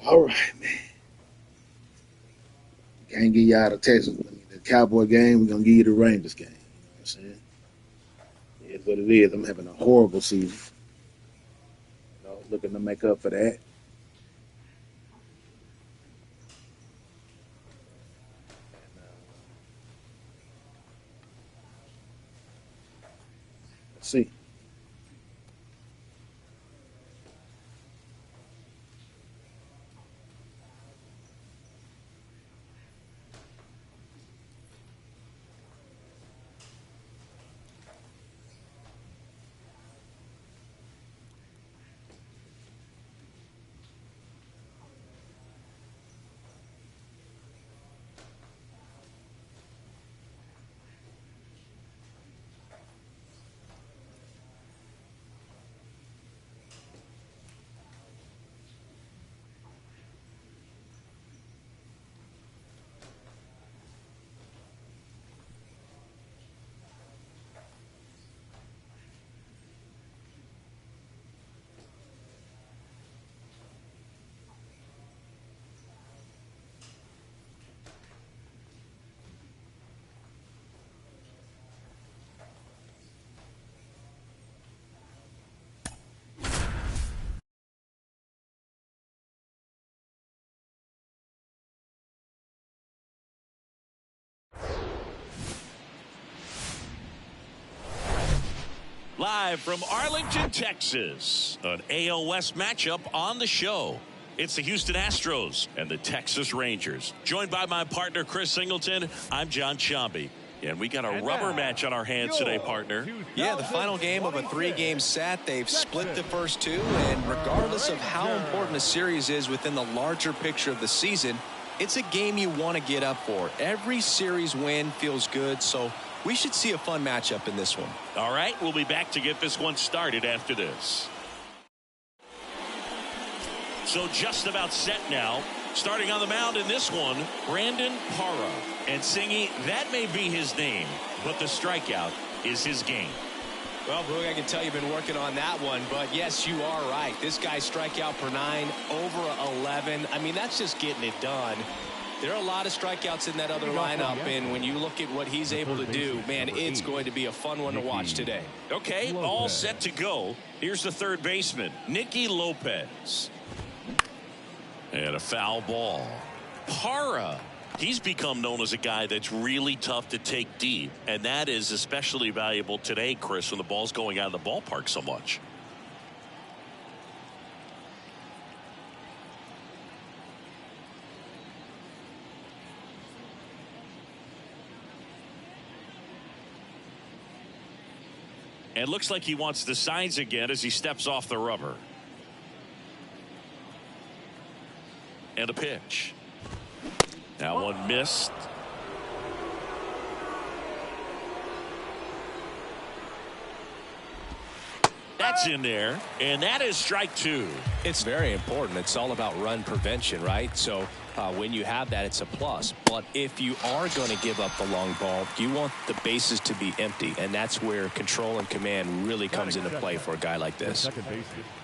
All right, man. Can't get you out of Texas. The Cowboy game, we're going to give you the Rangers game. You know what I'm saying? It's what it is. I'm having a horrible season. Looking to make up for that. Let's see. Live from Arlington, Texas, an AL West matchup on the show. It's the Houston Astros and the Texas Rangers. Joined by my partner, Chris Singleton, I'm John Sciambi. And we got a rubber match on our hands today, partner. Yeah, the final game of a 3-game set. They've split the first two, and regardless of how important a series is within the larger picture of the season, it's a game you want to get up for. Every series win feels good, so we should see a fun matchup in this one. All right, we'll be back to get this one started after this. So just about set now. Starting on the mound in this one, Brandon Parra. And Singy, that may be his name, but the strikeout is his game. Well, Boog, I can tell you've been working on that one, but yes, you are right. This guy's strikeout per 9, over 11. I mean, that's just getting it done. There are a lot of strikeouts in that other lineup, and when you look at what he's able to do, man, it's going to be a fun one to watch today. Okay, all set to go. Here's the third baseman, Nicky Lopez. And a foul ball. Parra, he's become known as a guy that's really tough to take deep, and that is especially valuable today, Chris, when the ball's going out of the ballpark so much. And looks like he wants the signs again as he steps off the rubber. And a pitch. That one missed. That's in there, and that is strike 2. It's very important. It's all about run prevention, right? So when you have that, it's a plus. But if you are going to give up the long ball, you want the bases to be empty, and that's where control and command really comes into play for a guy like this.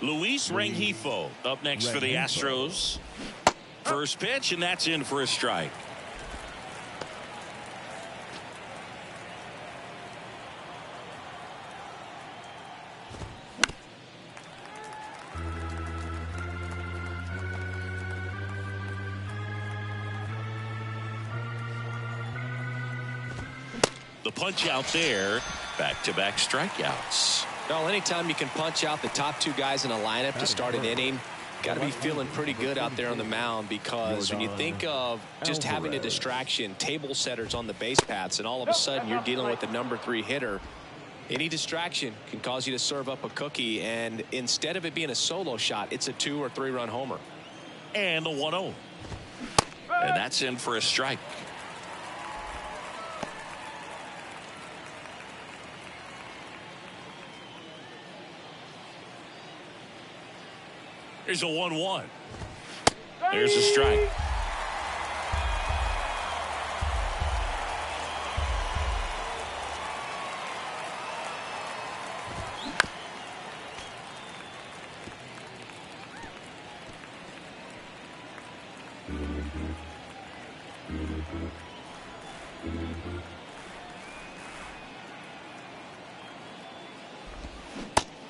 Luis Rengifo up next for the Astros. First pitch, and that's in for a strike. The punch out there, back-to-back strikeouts. Well, anytime you can punch out the top two guys in a lineup to start an inning, got to be feeling pretty good out there on the mound, because when you think of just having a distraction, table setters on the base paths, and all of a sudden you're dealing with the number 3 hitter, any distraction can cause you to serve up a cookie, and instead of it being a solo shot, it's a 2 or 3 run homer. And a 1-0. And that's in for a strike. There's a 1-1. There's a strike.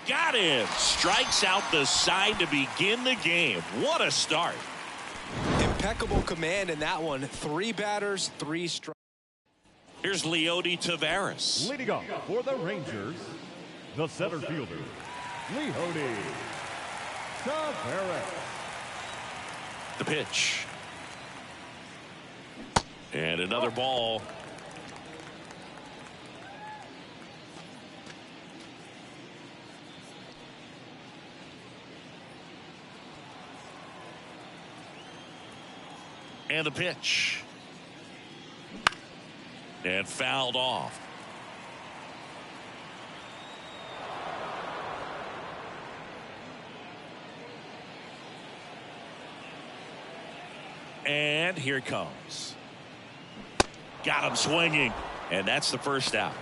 Got him. Strikes out the side to begin the game. What a start. Impeccable command in that one. 3 batters, 3 strikes. Here's Leody Taveras. Leading off for the Rangers, the center fielder, Leody Taveras. The pitch. And another ball. And the pitch. And fouled off. And here it comes. Got him swinging. And that's the first out.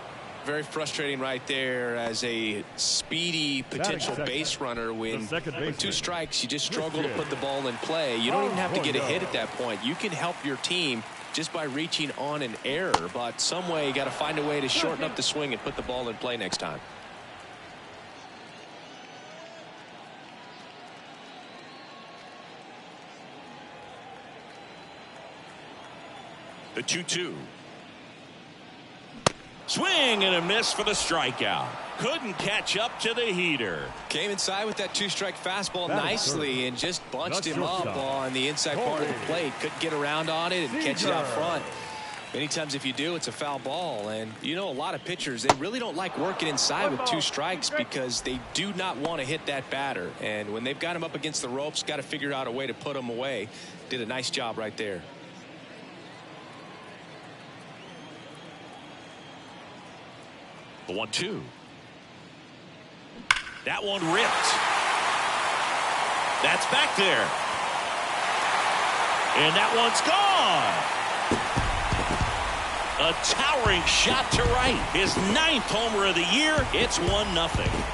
Very frustrating right there as a speedy potential base runner. When 2 strikes, you just struggle to put the ball in play. You don't even have to get a hit at that point. You can help your team just by reaching on an error. But some way, you got to find a way to shorten up the swing and put the ball in play next time. The 2-2. Swing and a miss for the strikeout. Couldn't catch up to the heater. Came inside with that 2-strike fastball nicely and just bunched him up on the inside part of the plate. Couldn't get around on it and catch it out front. Many times if you do, it's a foul ball. And you know, a lot of pitchers, they really don't like working inside with 2 strikes because they do not want to hit that batter. And when they've got him up against the ropes, got to figure out a way to put him away. Did a nice job right there. The 1-2. That one ripped. That's back there. And that one's gone. A towering shot to right. His 9th homer of the year. It's 1-0.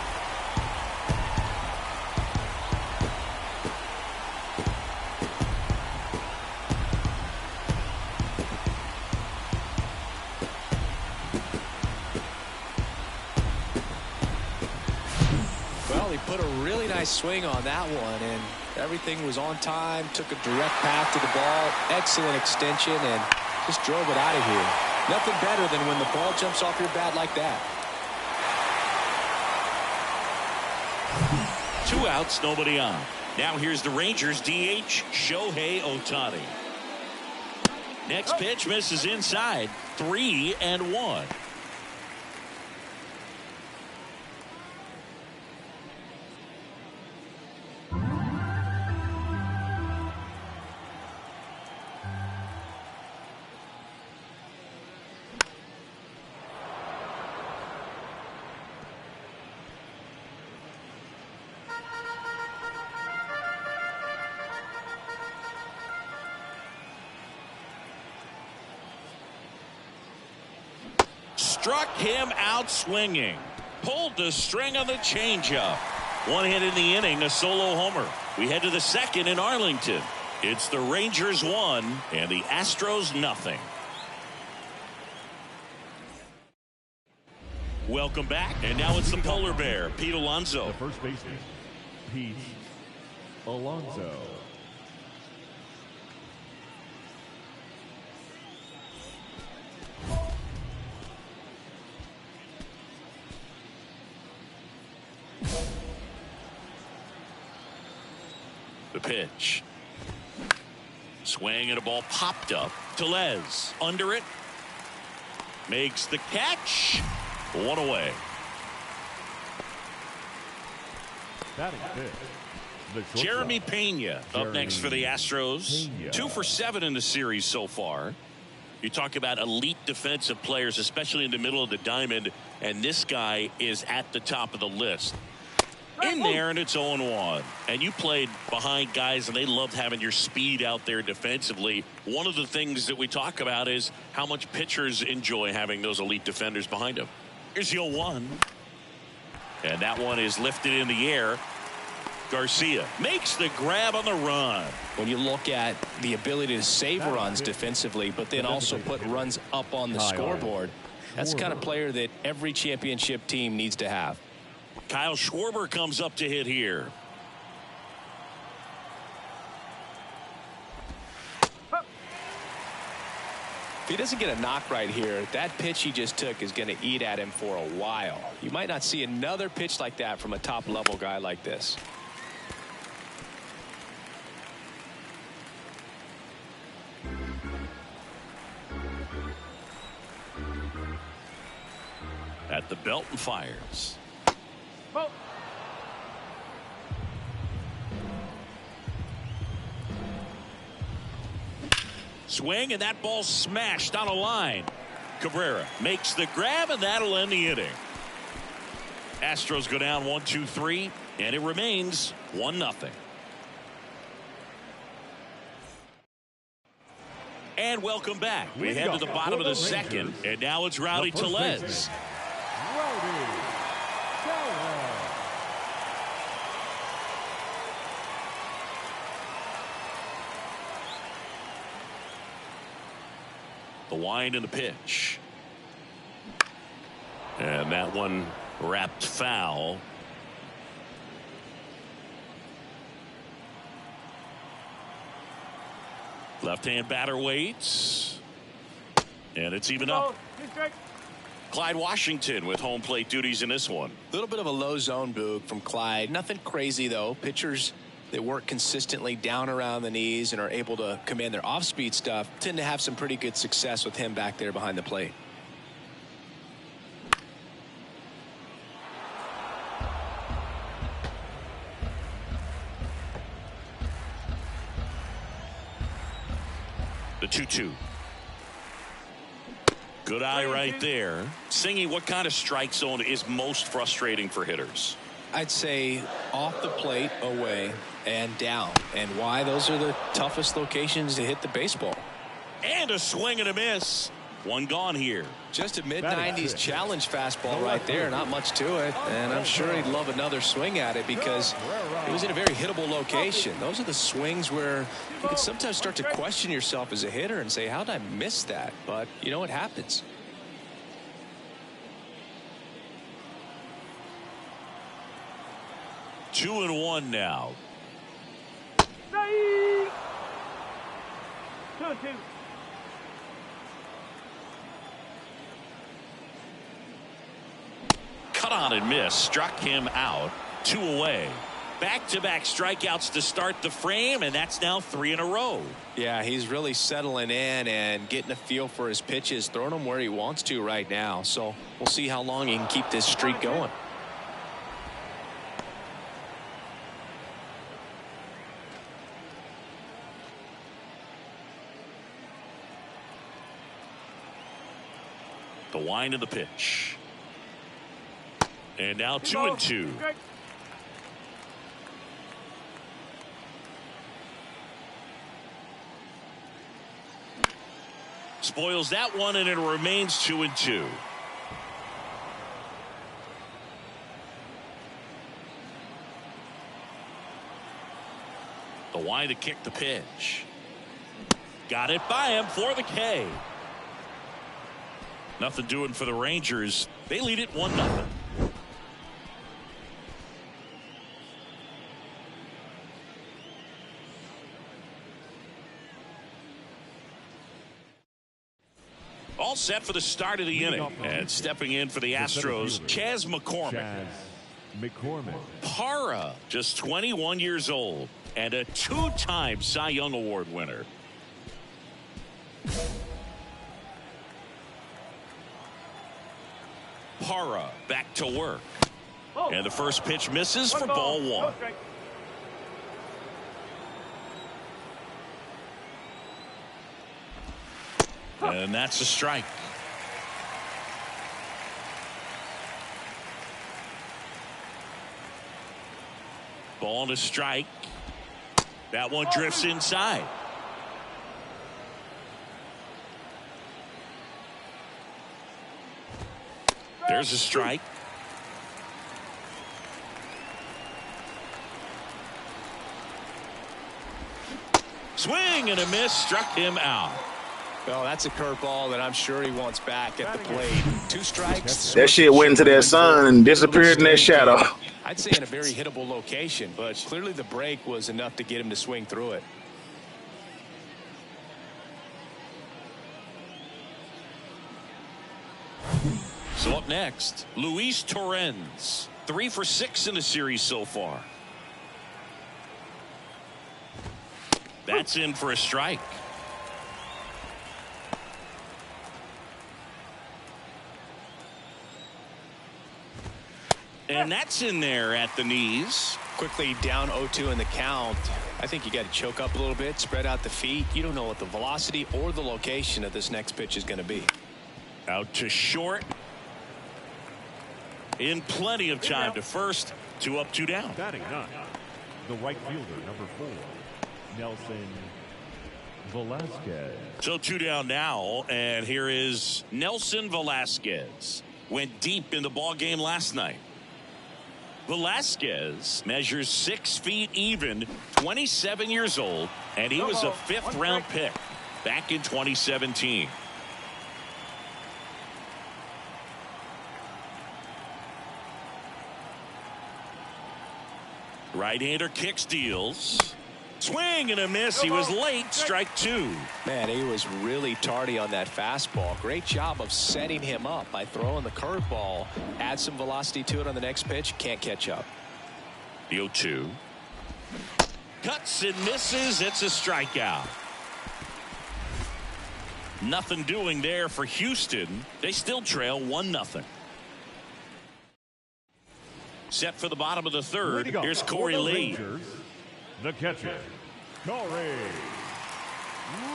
Put a really nice swing on that one, and everything was on time. Took a direct path to the ball. Excellent extension, and just drove it out of here. Nothing better than when the ball jumps off your bat like that. 2 outs, nobody on. Now here's the Rangers DH, Shohei Ohtani. Next pitch misses inside. 3-1. Struck him out swinging. Pulled the string on the changeup. 1 hit in the inning, a solo homer. We head to the 2nd in Arlington. It's the Rangers 1 and the Astros 0. Welcome back, and now it's the polar bear, Pete Alonso. The first baseman, Pete Alonso. The pitch. Swing and a ball popped up. Tellez under it. Makes the catch. 1 away. Batting fifth, Jeremy Pena up next for the Astros. 2 for 7 in the series so far. You talk about elite defensive players, especially in the middle of the diamond, and this guy is at the top of the list. In there, and it's 0-1. And you played behind guys, and they loved having your speed out there defensively. One of the things that we talk about is how much pitchers enjoy having those elite defenders behind them. Here's the 0-1. And that one is lifted in the air. Garcia makes the grab on the run. When you look at the ability to save runs defensively, but then also put runs up on the scoreboard, that's the kind of player that every championship team needs to have. Kyle Schwarber comes up to hit here. If he doesn't get a knock right here, that pitch he just took is going to eat at him for a while. You might not see another pitch like that from a top-level guy like this. At the belt and fires. Swing, and that ball smashed on a line. Cabrera makes the grab, and that'll end the inning. Astros go down 1-2-3, and it remains 1-0. And welcome back. We head to the bottom of the second, and now it's Rowdy Tellez. The wind and the pitch. And that one wrapped foul. Left-hand batter waits. And it's even up. Clyde Washington with home plate duties in this one. A little bit of a low zone, Boog, from Clyde. Nothing crazy, though. Pitchers that work consistently down around the knees and are able to command their off-speed stuff tend to have some pretty good success with him back there behind the plate. The 2-2. Good eye right there. Singy, what kind of strike zone is most frustrating for hitters? I'd say off the plate, away, and down. And why? Those are the toughest locations to hit the baseball. And a swing and a miss. One gone here. Just a mid-90s challenge fastball right there. Not much to it. And I'm sure he'd love another swing at it because it was in a very hittable location. Those are the swings where you can sometimes start to question yourself as a hitter and say, how did I miss that? But, you know, it happens. Two and one now. 2-2. Cut on and miss. Struck him out. 2 away. Back-to-back strikeouts to start the frame, and that's now 3 in a row. Yeah, he's really settling in and getting a feel for his pitches, throwing them where he wants to right now. So we'll see how long he can keep this streak going. The wind of the pitch. And now 2-2. Spoils that one, and it remains 2-2. The wind to kick the pitch. Got it by him for the K. Nothing doing for the Rangers. They lead it 1-0. All set for the start of the inning. And stepping in for the Astros, Chas McCormick. Para, just 21 years old, and a 2-time Cy Young Award winner. Para back to work. And the first pitch misses for ball one. And that's a strike. Ball to strike. That one drifts inside. There's a strike. Swing and a miss, struck him out. Well, that's a curveball that I'm sure he wants back at the plate. 2 strikes. That shit went into that sun and disappeared in that shadow. I'd say in a very hittable location, but clearly the break was enough to get him to swing through it. So up next, Luis Torrens. 3 for 6 in the series so far. That's in for a strike. And that's in there at the knees. Quickly down 0-2 in the count. I think you got to choke up a little bit, spread out the feet. You don't know what the velocity or the location of this next pitch is going to be. Out to short. In plenty of time to first. 2 up, 2 down. Batting 9, the right fielder, number 4, Nelson Velasquez. So 2 down now, and here is Nelson Velasquez. Went deep in the ball game last night. Velasquez measures 6 feet even, 27 years old, and he was a 5th round pick back in 2017. Right-hander kicks, deals. Swing and a miss. He was late. Strike 2. Man, he was really tardy on that fastball. Great job of setting him up by throwing the curveball. Add some velocity to it on the next pitch. Can't catch up. The 0-2. Cuts and misses. It's a strikeout. Nothing doing there for Houston. They still trail 1-0. Set for the bottom of the 3rd. Here's Corey Lee. Rangers, the catcher, Corey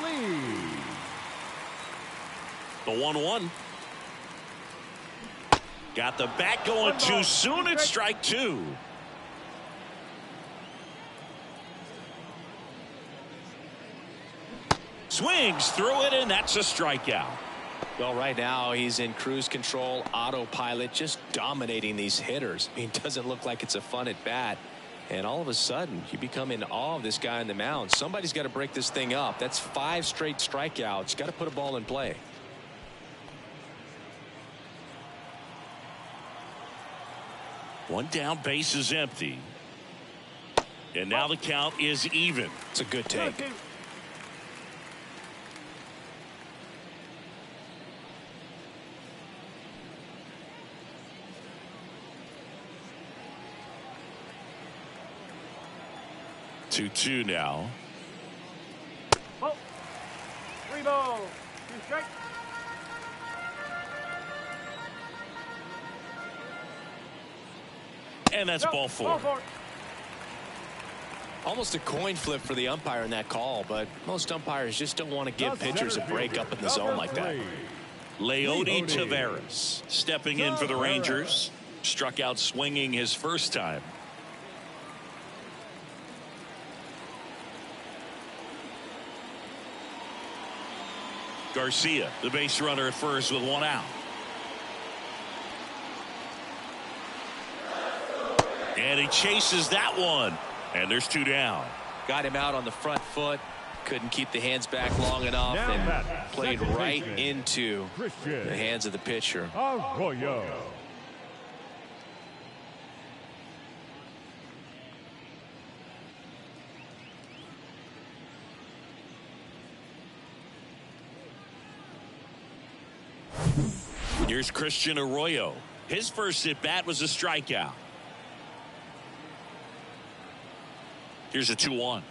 Lee. The 1-1. Got the bat going too soon. It's strike 2. Swings through it, and that's a strikeout. Well, right now he's in cruise control, autopilot, just dominating these hitters. I mean, it doesn't look like it's a fun at bat. And all of a sudden, you become in awe of this guy on the mound. Somebody's got to break this thing up. That's 5 straight strikeouts. Got to put a ball in play. One down, base is empty. And now the count is even. It's a good take. 2-2 now. 3 balls, 2 strikes. And that's ball 4. Almost a coin flip for the umpire in that call, but most umpires just don't want to give pitchers a break up in the zone like that. Leody Taveras stepping in for the Rangers. Struck out swinging his first time. Garcia, the base runner at first with 1 out. And he chases that one. And there's 2 down. Got him out on the front foot. Couldn't keep the hands back long enough and played right into the hands of the pitcher. Arroyo. Here's Christian Arroyo. His first at bat was a strikeout. Here's a 2-1.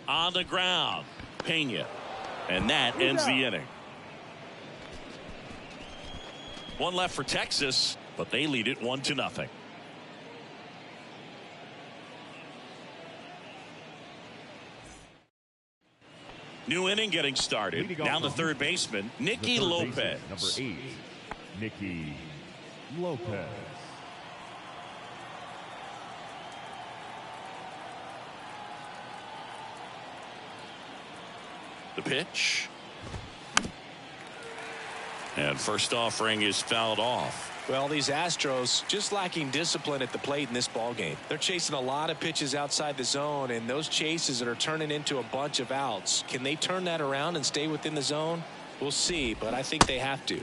On the ground, Pena. And that ends the inning. 1 left for Texas, but they lead it 1-0. New inning getting started. Down the third baseman, Nicky Lopez. Number 8, Nicky Lopez. The pitch. And first offering is fouled off. Well, these Astros just lacking discipline at the plate in this ball game. They're chasing a lot of pitches outside the zone, and those chases that are turning into a bunch of outs. Can they turn that around and stay within the zone? We'll see, but I think they have to.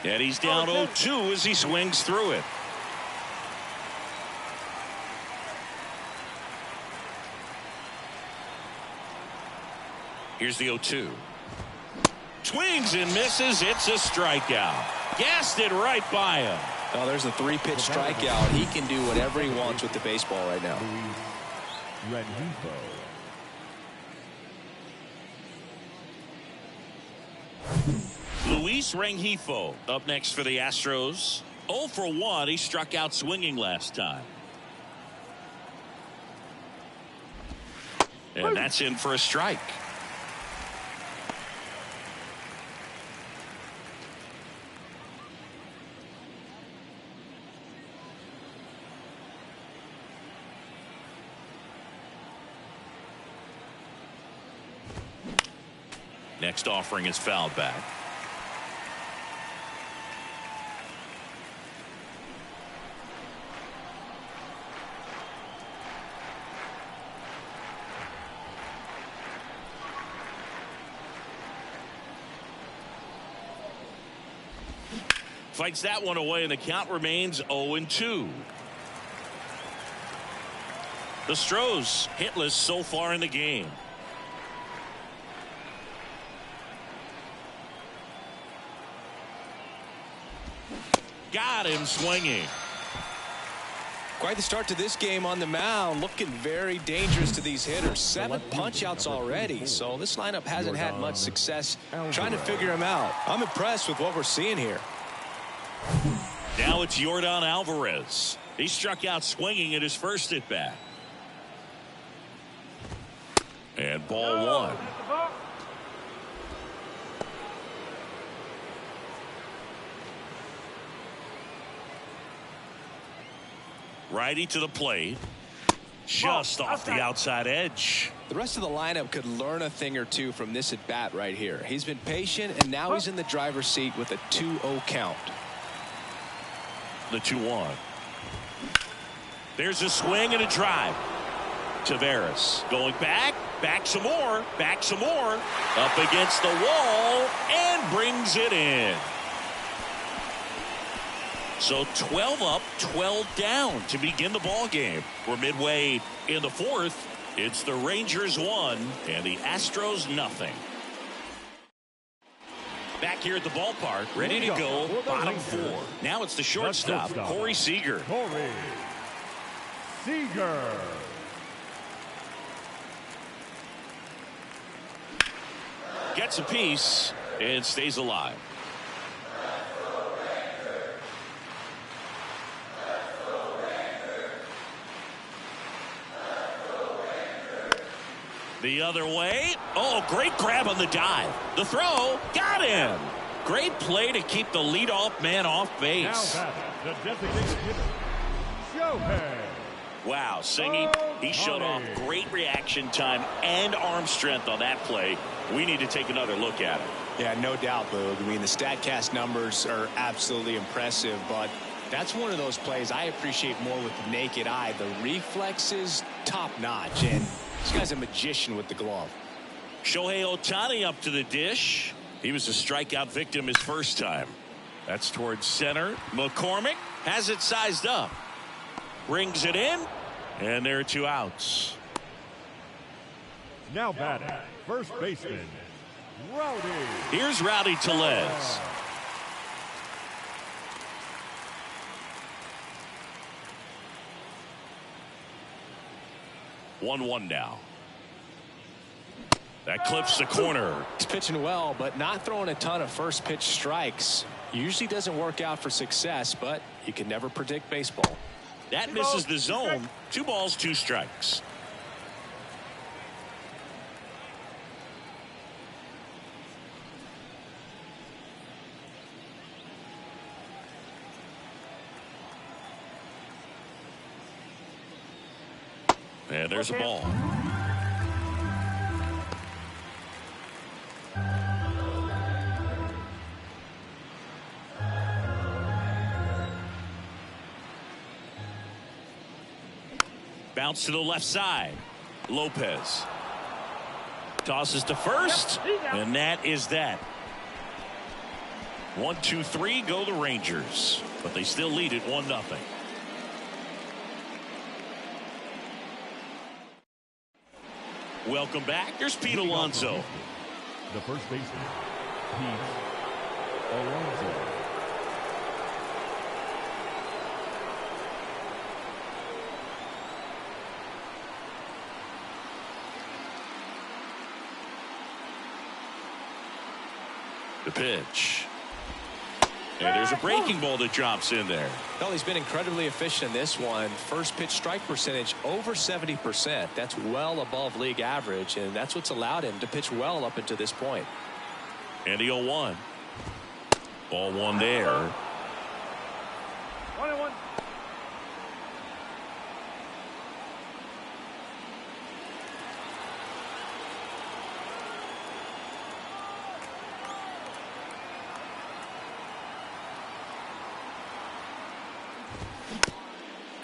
And he's down 0-2 as he swings through it. Here's the 0-2. Swings and misses. It's a strikeout. Gassed it right by him. Oh, there's a 3-pitch strikeout. He can do whatever he wants with the baseball right now. Luis Rengifo up next for the Astros. 0 for 1. He struck out swinging last time. And that's in for a strike. Next offering is fouled back. Fights that one away, and the count remains 0-2. The Astros hitless so far in the game. Got him swinging. Quite the start to this game on the mound. Looking very dangerous to these hitters. 7 punch-outs already. So this lineup hasn't had much success trying to figure him out. I'm impressed with what we're seeing here. Now it's Yordan Alvarez. He struck out swinging at his first at-bat. And ball 1. Righty to the plate. Just off the outside edge. The rest of the lineup could learn a thing or two from this at bat right here. He's been patient, and now he's in the driver's seat with a 2-0 count. The 2-1. There's a swing and a drive. Taveras going back some more, up against the wall, and brings it in. So 12 up, 12 down to begin the ball game. We're midway in the 4th. It's the Rangers 1 and the Astros nothing. Back here at the ballpark, ready to go, bottom 4. Now it's the shortstop, Corey Seager. Corey Seager. Gets a piece and stays alive. The other way. Oh, great grab on the dive. The throw. Got him. Great play to keep the leadoff man off base. Now the designated hitter, Shohei. Wow, Singy, he showed off great reaction time and arm strength on that play. We need to take another look at it. Yeah, no doubt, Boog. I mean, the StatCast numbers are absolutely impressive, but that's one of those plays I appreciate more with the naked eye. The reflexes, top-notch, and this guy's a magician with the glove. Shohei Ohtani up to the dish. He was a strikeout victim his first time. That's towards center. McCormick has it sized up. Brings it in, and there are 2 outs. Now batting, first baseman, Rowdy. Here's Rowdy Tellez. One now. That clips the corner. He's pitching well, but not throwing a ton of first pitch strikes. Usually doesn't work out for success, but you can never predict baseball. That misses the zone. 2 balls, 2 strikes. And there's a ball. Bounce to the left side. Lopez tosses to first, and that is that. 1, 2, 3 go the Rangers, but they still lead it 1-0. Welcome back. Here's Pete Alonso. The first baseman, Pete Alonso. The pitch. And there's a breaking ball that drops in there. Well, he's been incredibly efficient in this one. First pitch strike percentage over 70%. That's well above league average, and that's what's allowed him to pitch well up until this point. And the 0-1. Ball one there. 1-1.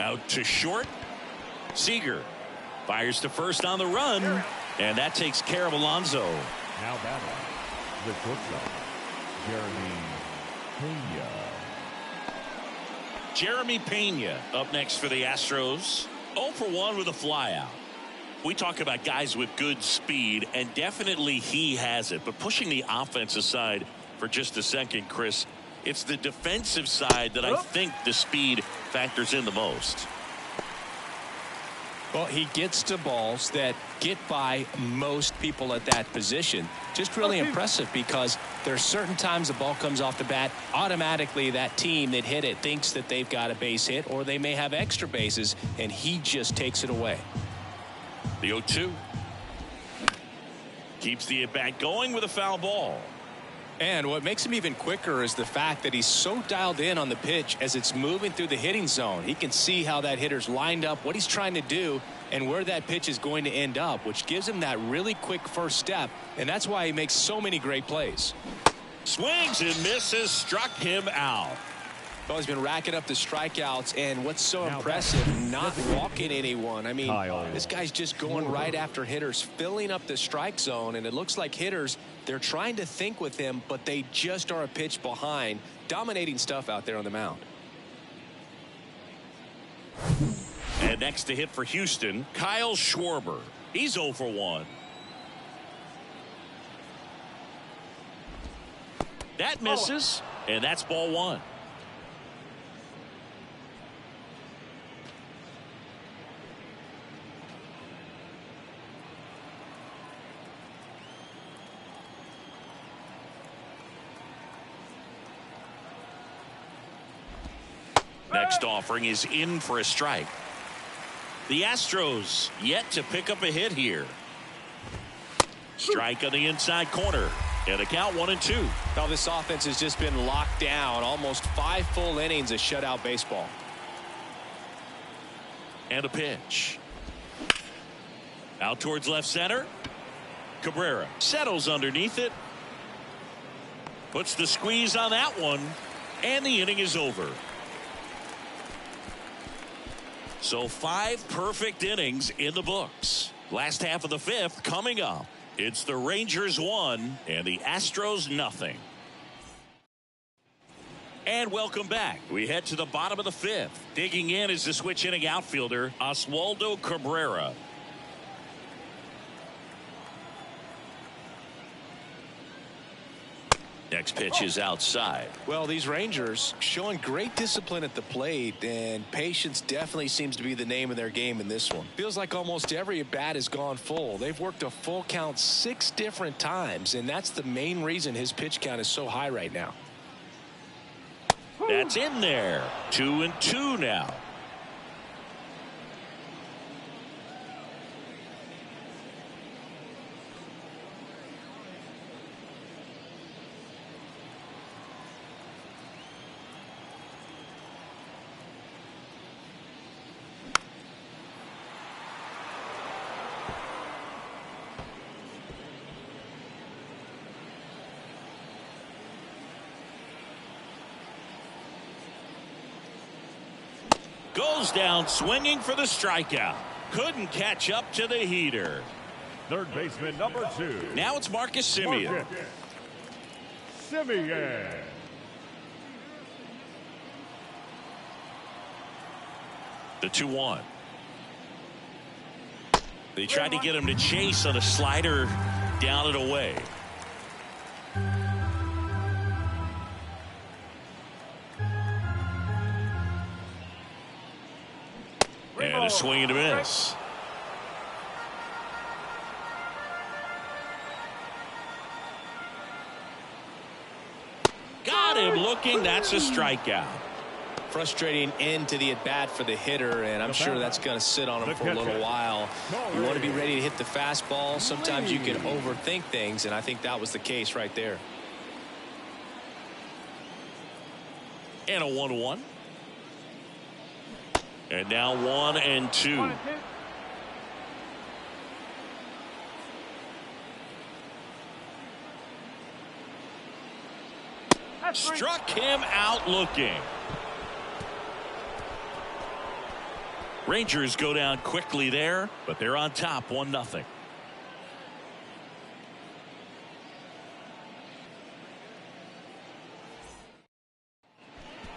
Out to short. Seager fires to first on the run, and that takes care of Alonso. Now batting the shortstop, Jeremy Pena up next for the Astros. 0 for 1 with a flyout. We talk about guys with good speed, and definitely he has it. But pushing the offense aside for just a second, Chris, it's the defensive side that I think the speed factors in the most. Well, he gets to balls that get by most people at that position. Just really impressive, because there are certain times the ball comes off the bat, automatically that team that hit it thinks that they've got a base hit, or they may have extra bases, and he just takes it away. The 0-2. Keeps the at-bat going with a foul ball. And what makes him even quicker is the fact that he's so dialed in on the pitch as it's moving through the hitting zone. He can see how that hitter's lined up, what he's trying to do, and where that pitch is going to end up, which gives him that really quick first step, and that's why he makes so many great plays. Swings and misses, struck him out. Well, he's been racking up the strikeouts, and what's so impressive, not walking anyone. I mean, this guy's just going right after hitters, filling up the strike zone, and it looks like hitters, they're trying to think with him, but they just are a pitch behind. Dominating stuff out there on the mound. And next to hit for Houston, Kyle Schwarber. He's 0 for 1. That misses, and that's ball one. Next offering is in for a strike. The Astros yet to pick up a hit here. Strike on the inside corner. And a count 1-2. Now this offense has just been locked down. Almost 5 full innings of shutout baseball. And a pitch. Out towards left center. Cabrera settles underneath it. Puts the squeeze on that one. And the inning is over. So 5 perfect innings in the books. Last half of the 5th coming up. It's the Rangers 1 and the Astros nothing. And welcome back. We head to the bottom of the 5th. Digging in is the switch inning outfielder Oswaldo Cabrera. Next pitch is outside. Well, these Rangers showing great discipline at the plate, and patience definitely seems to be the name of their game in this one. Feels like almost every at bat has gone full. They've worked a full count 6 different times, and that's the main reason his pitch count is so high right now. That's in there. 2-2 now. Goes down swinging for the strikeout. couldn't catch up to the heater. Third baseman number 2. Now it's Marcus Semien. Semien. The 2-1. They tried to get him to chase on a slider down and away. And a swing and a miss. Got him looking. That's a strikeout. Frustrating end to the at-bat for the hitter, and I'm sure that's going to sit on him for a little while. You want to be ready to hit the fastball. Sometimes you can overthink things, and I think that was the case right there. And a 1-1. And now 1-2. Struck him out looking. Rangers go down quickly there, but they're on top 1-0.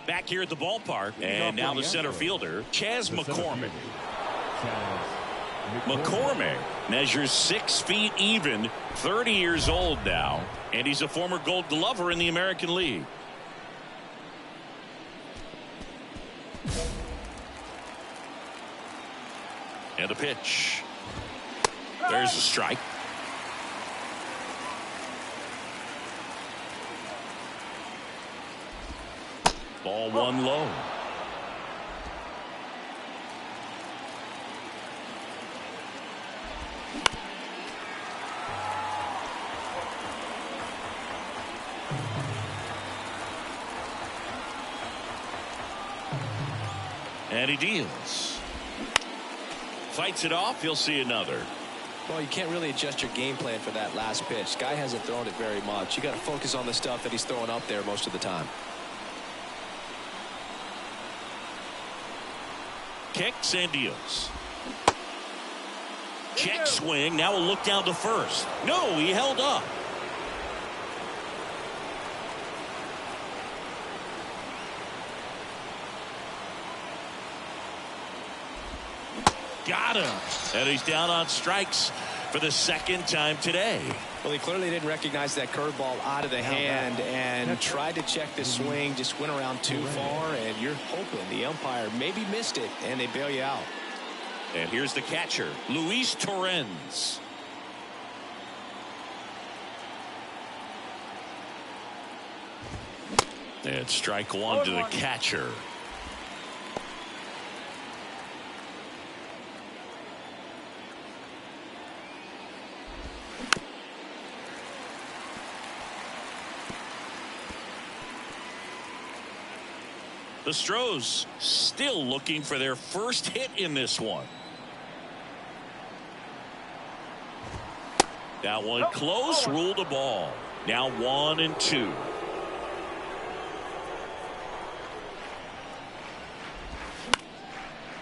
Back here at the ballpark, and now the center fielder, Chas McCormick. McCormick measures 6 feet even, 30 years old now, and he's a former Gold Glover in the American League. And a pitch. There's a strike. Ball 1 low. And he deals. Fights it off. He'll see another. Well, you can't really adjust your game plan for that last pitch. Guy hasn't thrown it very much. You got to focus on the stuff that he's throwing up there most of the time. Kicks and deals. Check swing. Now a look down to first. No, he held up. Got him. And he's down on strikes for the second time today. Well, he clearly didn't recognize that curveball out of the hand and tried to check the swing, just went around too far, and you're hoping the umpire maybe missed it, and they bail you out. And here's the catcher, Luis Torrens. And strike 1 to the catcher. The Astros still looking for their first hit in this one. That one close, ruled a ball. Now 1-2.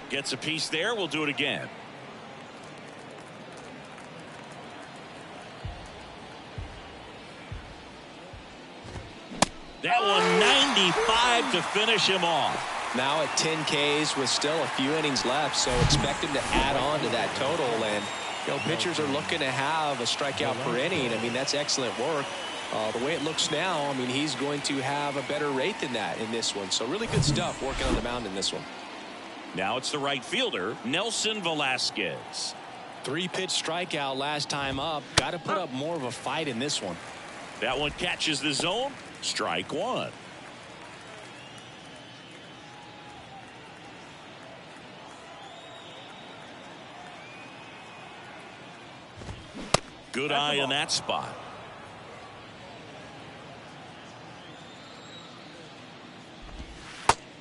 Gets a piece there. We'll do it again. That one 95 to finish him off. Now at 10 Ks with still a few innings left, so expect him to add on to that total. And you know, pitchers are looking to have a strikeout per inning. I mean, that's excellent work. The way it looks now, I mean, he's going to have a better rate than that in this one. So really good stuff working on the mound in this one. Now it's the right fielder, Nelson Velasquez. 3-pitch strikeout last time up. Got to put up more of a fight in this one. That one catches the zone. Strike 1. Good eye in that spot.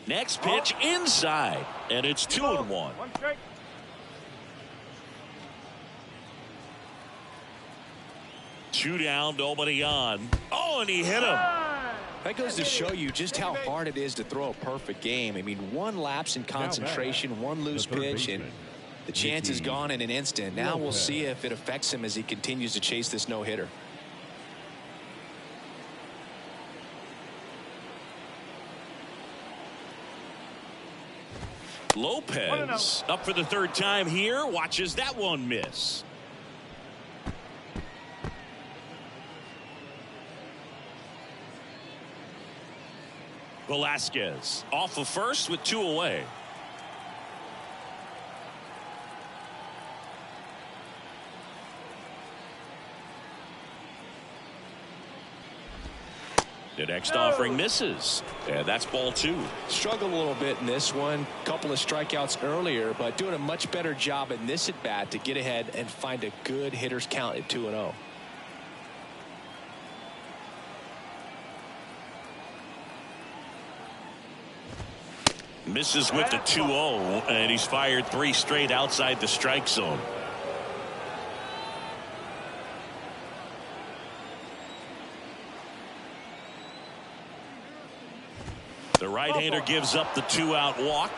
Next pitch inside, and it's 2-1. 2 down, nobody on. Oh, and he hit him. That goes to show you just how hard it is to throw a perfect game. I mean, one lapse in concentration, one loose pitch, and The chance is gone in an instant. Now we'll see if it affects him as he continues to chase this no-hitter. Lopez up for the third time here. Watches that one miss. Velasquez off of first with 2 away. The next offering misses, and that's ball 2. Struggled a little bit in this one. Couple of strikeouts earlier, but doing a much better job in this at bat to get ahead and find a good hitter's count at 2-0. Misses with the 2-0, and he's fired 3 straight outside the strike zone. The right-hander gives up the 2-out walk.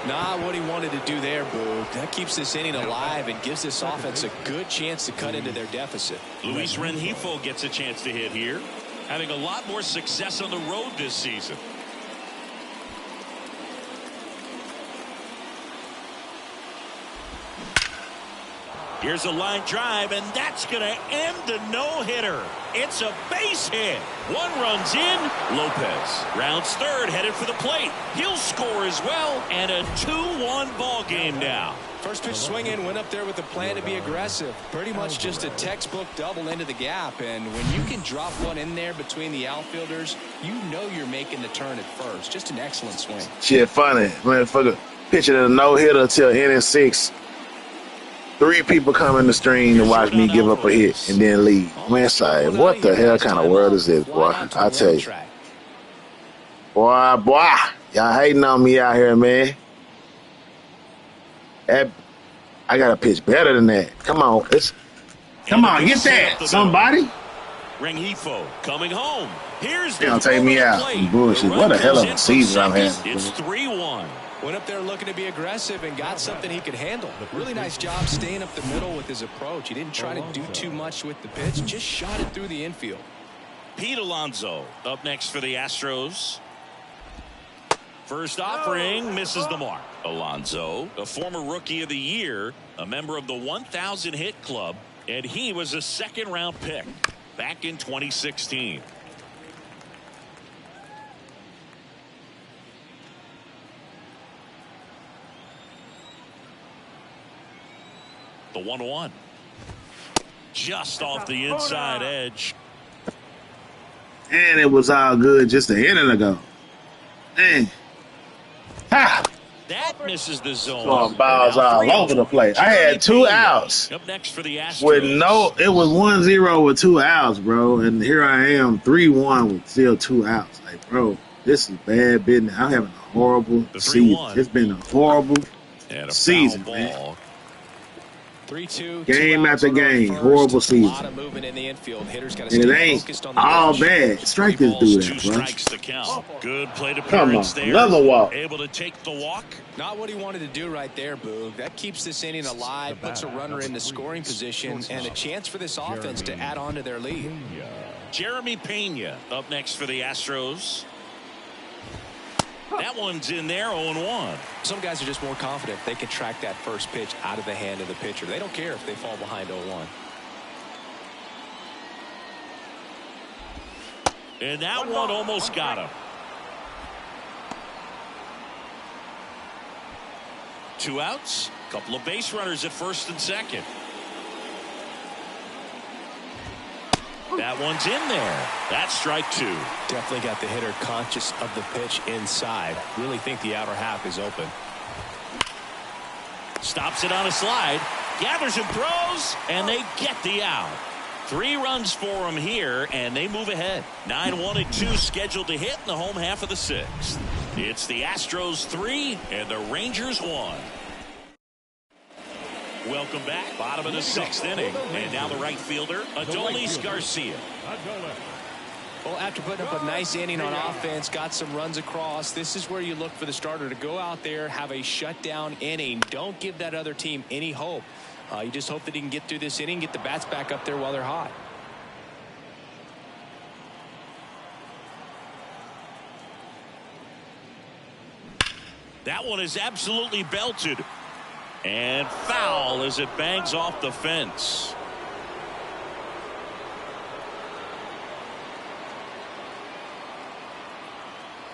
Not what he wanted to do there, Boo. That keeps this inning alive and gives this offense a good chance to cut into their deficit. Luis Rengifo gets a chance to hit here, having a lot more success on the road this season. Here's a line drive, and that's going to end the no-hitter. It's a base hit. 1 run's in. Lopez rounds third, headed for the plate. He'll score as well, and a 2-1 ball game now. First pitch swinging, went up there with a plan to be aggressive. Pretty much just a textbook double into the gap, and when you can drop one in there between the outfielders, you know you're making the turn at first. Just an excellent swing. Shit funny. Motherfucker pitching a no-hitter till inning 6. 3 people come in the stream to watch me give up a hit and then leave. Man, sorry, what the hell kind of world is this, boy? I tell you. Boy, y'all hating on me out here, man. I got to pitch better than that. Come on. Come on, get that, somebody. Rengifo coming home. Here's the They'll take me out. Bullshit. What a hell of a season I'm having. It's 3-1. Went up there looking to be aggressive and got something he could handle. Really nice job staying up the middle with his approach. He didn't try to do too much with the pitch, just shot it through the infield. Pete Alonso up next for the Astros. First offering misses the mark. Alonso, a former Rookie of the Year, a member of the 1,000 hit club, and he was a second-round pick back in 2016. The 1-1. Just off the inside edge. And it was all good just a minute ago. Man. Ha! That misses the zone. Throwing balls all over the place. I had 2 outs. Up next for the Astros. It was 1-0 with 2 outs, bro. And here I am, 3-1 with still 2 outs. Like, bro, this is bad business. I'm having a horrible season. It's been a horrible season, man. 3-2. Game after game, horrible season. A lot of movement in the infield. Hitters got to and it stay ain't focused on the all pitch. bad. Strike this dude out, 2 bro. strikes to count. Good plate Come appearance on, there. another walk. Able to take the walk. Not what he wanted to do right there, Boog. That keeps this inning alive, puts a runner in the scoring position, and a chance for this offense to add on to their lead. Jeremy Pena up next for the Astros. That one's in there, 0-1. Some guys are just more confident they can track that first pitch out of the hand of the pitcher. They don't care if they fall behind 0-1. And that one almost got him. 2 outs, couple of base runners at first and second. That one's in there. That's strike 2. Definitely got the hitter conscious of the pitch inside. Really think the outer half is open. Stops it on a slide. Gathers and throws. And they get the out. 3 runs for him here. And they move ahead. 9-1-2 scheduled to hit in the home half of the 6th. It's the Astros 3 and the Rangers 1. Welcome back. Bottom of the 6th inning. And now the right fielder, Adolis Garcia. Well, after putting up a nice inning on offense, got some runs across, this is where you look for the starter to go out there, have a shutdown inning. Don't give that other team any hope. You just hope that he can get through this inning, get the bats back up there while they're hot. That one is absolutely belted. And foul as it bangs off the fence.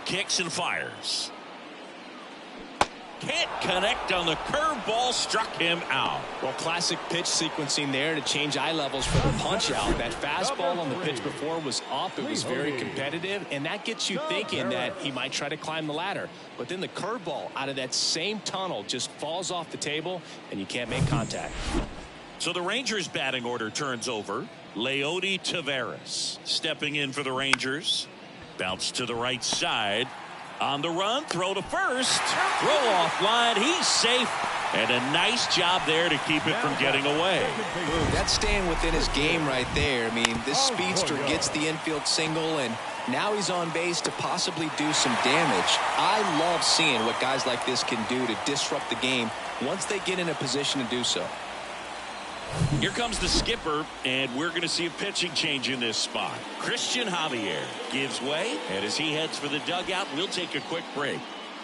Kicks and fires. Can't connect on the curveball, struck him out. Well, classic pitch sequencing there to change eye levels for the punch out. That fastball on the pitch before was up. It was very competitive, and that gets you thinking that he might try to climb the ladder. But then the curveball out of that same tunnel just falls off the table, and you can't make contact. So the Rangers batting order turns over. Leody Taveras stepping in for the Rangers. Bounce to the right side. On the run, throw to first. Throw off line. He's safe. And a nice job there to keep it from getting away. That's staying within his game right there. I mean, this speedster gets the infield single, and now he's on base to possibly do some damage. I love seeing what guys like this can do to disrupt the game once they get in a position to do so. Here comes the skipper, and we're going to see a pitching change in this spot. Christian Javier gives way, and as he heads for the dugout, we'll take a quick break.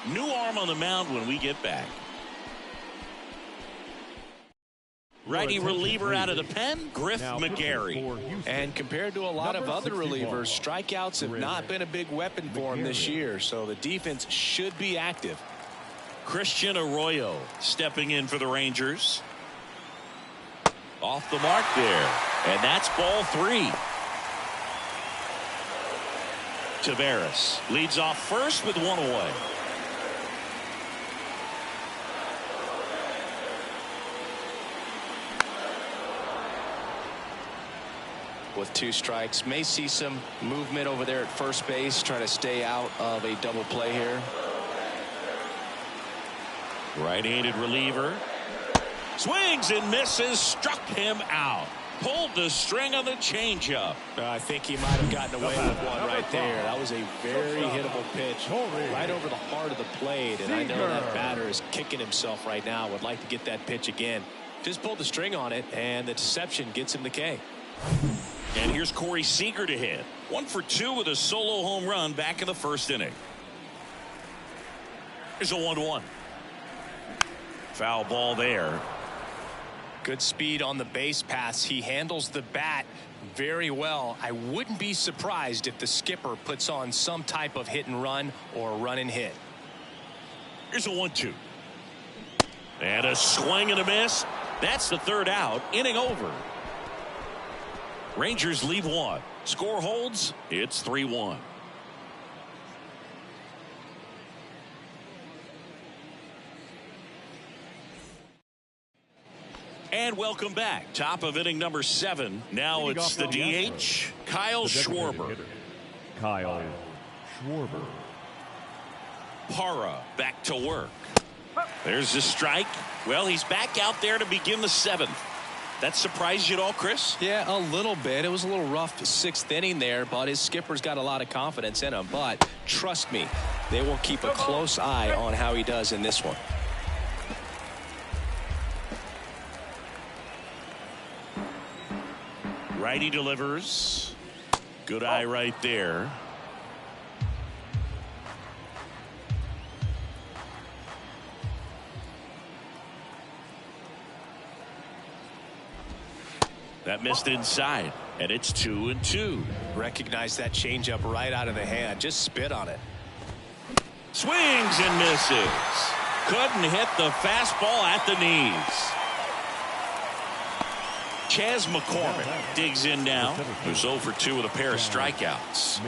New arm on the mound when we get back. Righty reliever out of the pen, Griff McGarry. And compared to a lot of other relievers, strikeouts have not been a big weapon for him this year, so the defense should be active. Christian Arroyo stepping in for the Rangers. Off the mark there, and that's ball 3. Taveras leads off first with 1 away. With 2 strikes, may see some movement over there at first base, try to stay out of a double play here. Right-handed reliever. Swings and misses, struck him out. Pulled the string on the changeup. I think he might have gotten away with one right there. That was a very hittable pitch right over the heart of the plate, and I know that batter is kicking himself right now. Would like to get that pitch again. Just pulled the string on it, and the deception gets him the K. And here's Corey Seager to hit. 1 for 2 with a solo home run back in the first inning. Here's a 1-1. Foul ball there. Good speed on the base pass. He handles the bat very well. I wouldn't be surprised if the skipper puts on some type of hit and run or run and hit. Here's a 1-2. And a swing and a miss. That's the 3rd out. Inning over. Rangers leave 1. Score holds. It's 3-1. And welcome back. Top of inning number 7. Now it's the DH, Kyle Schwarber. Kyle Schwarber. Parra back to work. There's the strike. Well, he's back out there to begin the 7th. That surprised you at all, Chris? Yeah, a little bit. It was a little rough 6th inning there, but his skipper's got a lot of confidence in him. But trust me, they will keep a close eye on how he does in this one. Righty delivers. Good eye right there. That missed inside, and it's 2-2. Recognize that changeup right out of the hand. Just spit on it. Swings and misses. Couldn't hit the fastball at the knees. Chas McCormick digs in now. Who's 0 for 2 with a pair of strikeouts.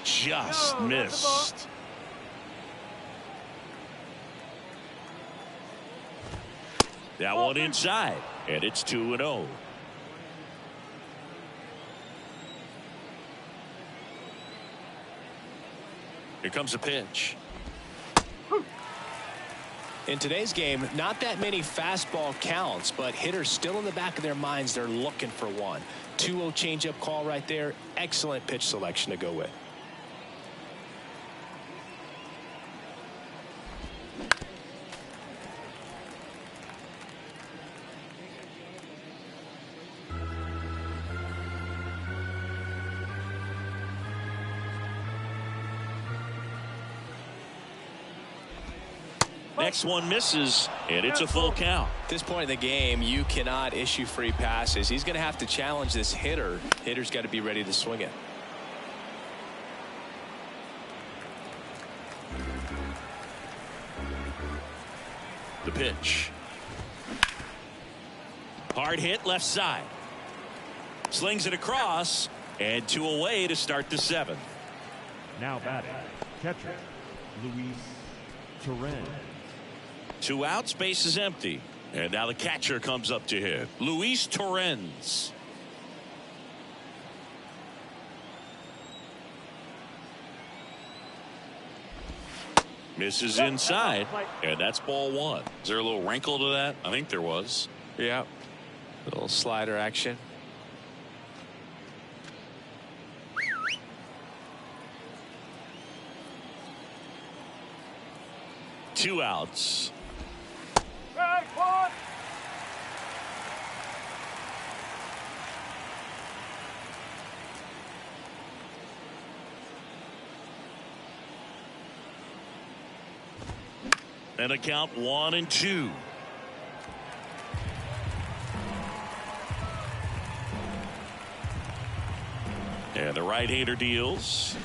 Just missed. That one inside, and it's 2-0. Here comes a pitch. In today's game, not that many fastball counts, but hitters still in the back of their minds, they're looking for one. 2-0 changeup call right there. Excellent pitch selection to go with. Next one misses, and it's a full count. At this point in the game, you cannot issue free passes. He's going to have to challenge this hitter. Hitter's got to be ready to swing it. The pitch. Hard hit left side. Slings it across, and 2 away to start the 7th. Now batting, catcher, Luis Torrens. 2 outs, base is empty. And now the catcher comes up to hit. Luis Torrens. Misses inside, and that's ball 1. Is there a little wrinkle to that? I think there was. Yeah. Little slider action. Two outs. And a count 1-2. And the right-hander deals.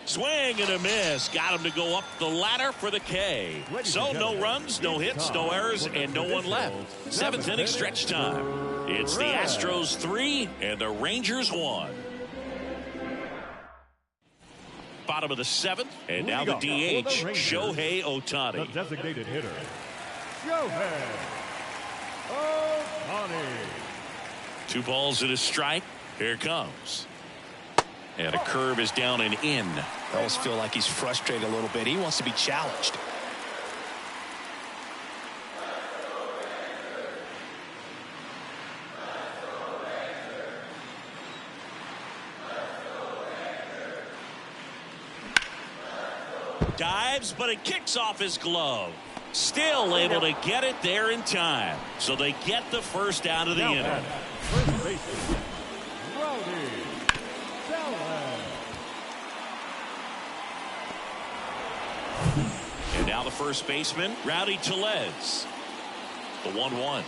Swing and a miss. Got him to go up the ladder for the K. So no runs, no hits, no errors, and no one left. 7th inning stretch time. It's the Astros 3 and the Rangers 1. Bottom of the 7th, and now the DH, Shohei Ohtani. The designated hitter, Shohei Ohtani. 2 balls and a strike. Here it comes. And a curve is down and in. I almost feel like he's frustrated a little bit. He wants to be challenged. Dives, but it kicks off his glove. Still able to get it there in time. So they get the first out of the inning. First baseman, Rowdy Tellez. And now the first baseman, Rowdy Tellez. The 1-1.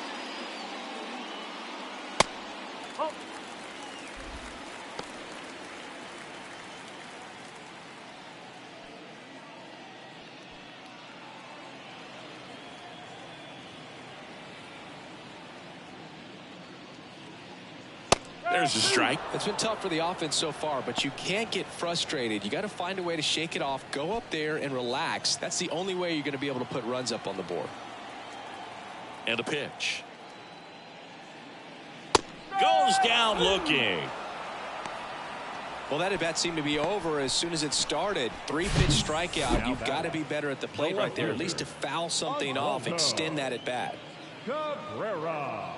There's a strike. It's been tough for the offense so far, but you can't get frustrated. You got to find a way to shake it off, go up there and relax. That's the only way you're going to be able to put runs up on the board. And a pitch. Goes down looking. Well, that at bat seemed to be over as soon as it started. 3-pitch strikeout. You've got to be better at the plate right there, at least to foul something off, extend that at bat. Cabrera.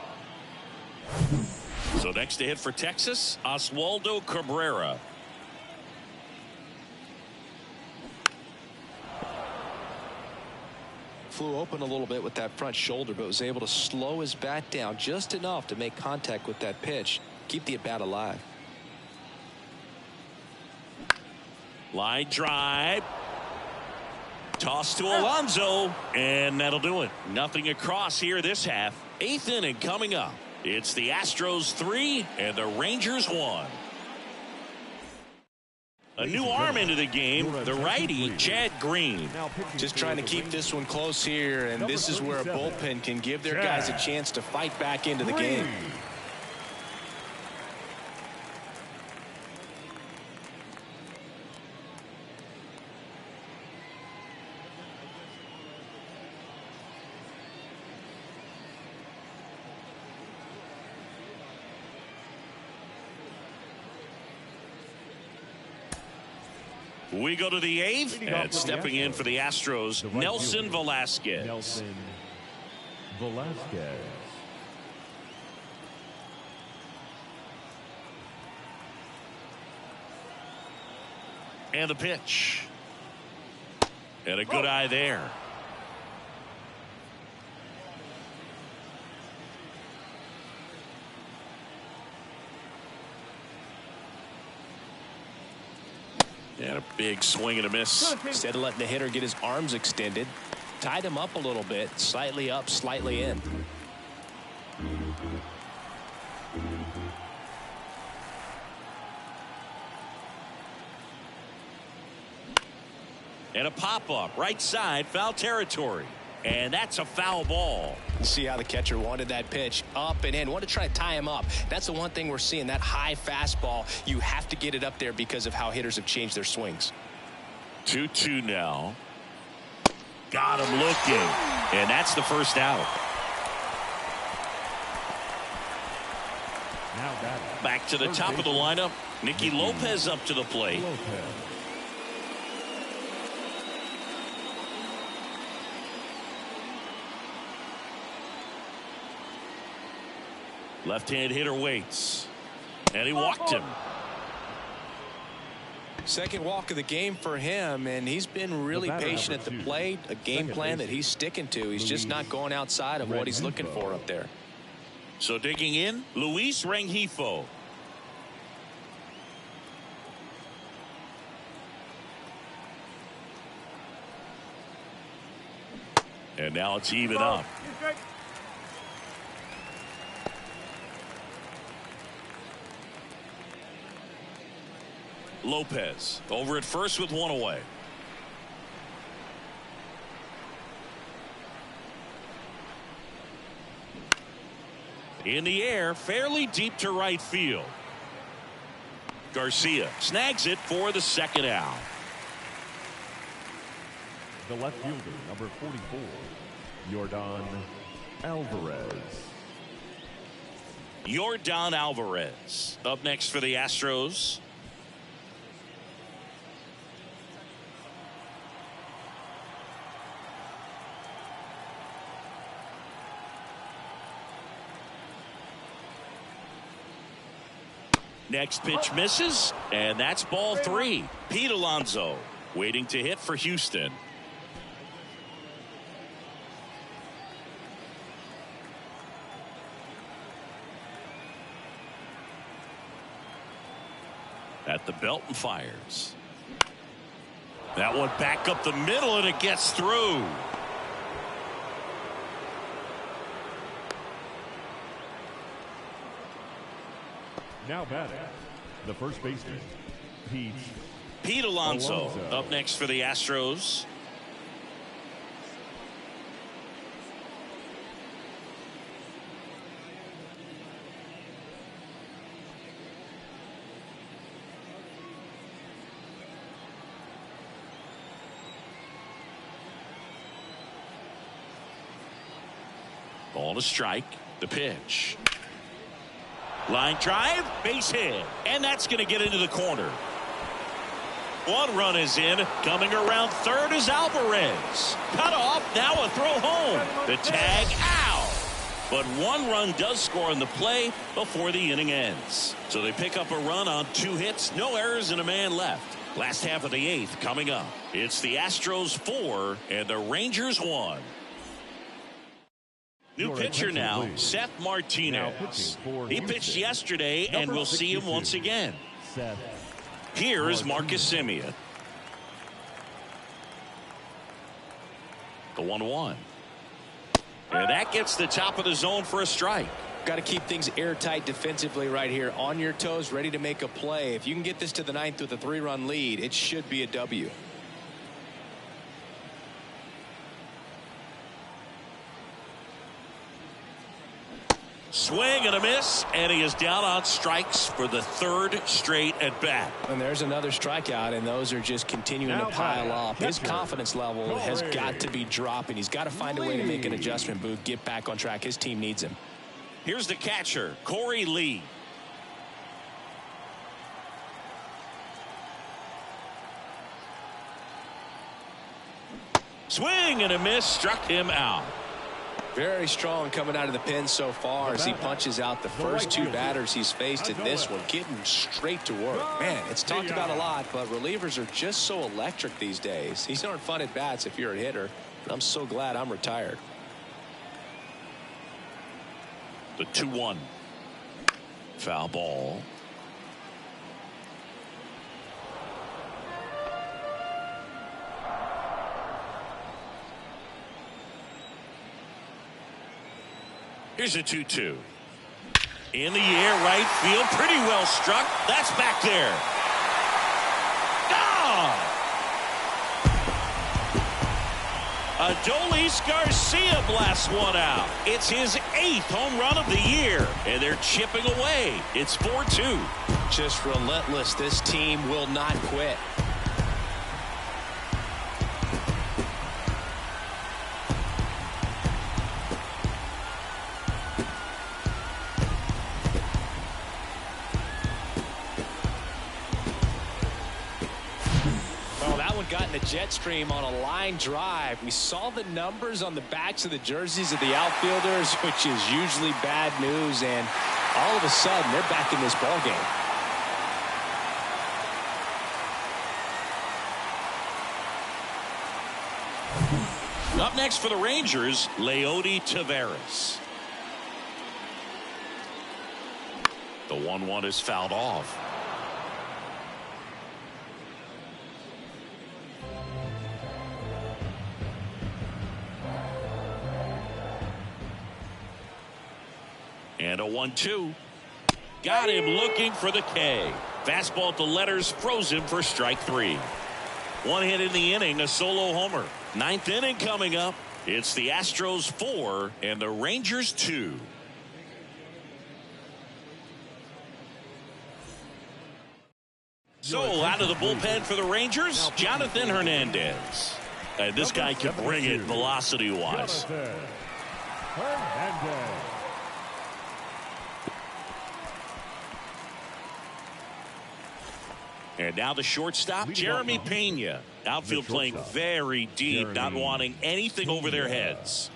So next to hit for Texas, Oswaldo Cabrera. Flew open a little bit with that front shoulder, but was able to slow his bat down just enough to make contact with that pitch. Keep the at bat alive. Line drive. Toss to Alonso, and that'll do it. Nothing across here this half. 8th inning coming up. It's the Astros 3 and the Rangers 1. A new arm into the game, the righty, Chad Green. Just trying to keep this one close here, and this is where a bullpen can give their guys a chance to fight back into the game. We go to the 8th, and stepping in for the Astros, Nelson Velasquez. Nelson Velasquez. And the pitch. And a good eye there. And a big swing and a miss. Instead of letting the hitter get his arms extended, tied him up a little bit, slightly up, slightly in. And a pop-up, right side, foul territory. And that's a foul ball. See how the catcher wanted that pitch up and in. Wanted to try to tie him up. That's the one thing we're seeing, that high fastball. You have to get it up there because of how hitters have changed their swings. 2-2 now. Got him looking. And that's the first out. Back to the top of the lineup. Nicky Lopez up to the plate. Left-hand hitter waits. And he walked him. Second walk of the game for him, and he's been really patient at the plate. A game plan that he's sticking to. He's just not going outside of what he's looking for up there. So digging in, Luis Rengifo. And now it's even up. Lopez over at first with one away. In the air, fairly deep to right field. Garcia snags it for the second out. The left fielder, number 44, Yordan Alvarez. Yordan Alvarez up next for the Astros. Next pitch misses, and that's ball 3. Pete Alonso waiting to hit for Houston. At the belt and fires. That one back up the middle, and it gets through. Now batting, the first baseman, Pete Alonso up next for the Astros. Ball to strike. The pitch. Line drive, base hit, and that's going to get into the corner. One run is in. Coming around third is Alvarez. Cut off, now a throw home. The tag out. But one run does score in the play before the inning ends. So they pick up a run on 2 hits, no errors, and a man left. Last half of the 8th coming up. It's the Astros 4 and the Rangers 1. New pitcher now, Seth Martinez. He pitched yesterday, and we'll see him once again. Here is Marcus Semien. The 1-1. And that gets the top of the zone for a strike. Got to keep things airtight defensively right here. On your toes, ready to make a play. If you can get this to the 9th with a 3-run lead, it should be a W. Swing and a miss, and he is down on strikes for the 3rd straight at bat. And there's another strikeout, and those are just continuing to pile up. His confidence level has got to be dropping. He's got to find a way to make an adjustment, Booth, get back on track. His team needs him. Here's the catcher, Corey Lee. Swing and a miss, struck him out. Very strong coming out of the pen so far as he punches out the first two batters he's faced in this one, getting straight to work. Man, it's talked about a lot, but relievers are just so electric these days. These aren't fun at bats if you're a hitter, and I'm so glad I'm retired. The 2-1. Foul ball. Here's a 2-2. In the air, right field, pretty well struck. That's back there. Adolis Garcia blasts one out. It's his 8th home run of the year, and they're chipping away. It's 4-2. Just relentless. This team will not quit. Got in the jet stream on a line drive. We saw the numbers on the backs of the jerseys of the outfielders, which is usually bad news, and all of a sudden they're back in this ball game. Up next for the Rangers, Leody Taveras. The 1-1 is fouled off. And a 1-2. Got him looking for the K. Fastball at the letters, froze him for strike 3. One hit in the inning, a solo homer. 9th inning coming up. It's the Astros 4 and the Rangers 2. So out of the bullpen for the Rangers, Jonathan Hernandez. This guy can bring it velocity-wise. And now the shortstop, Jeremy Pena. Outfield playing very deep, not wanting anything over their heads.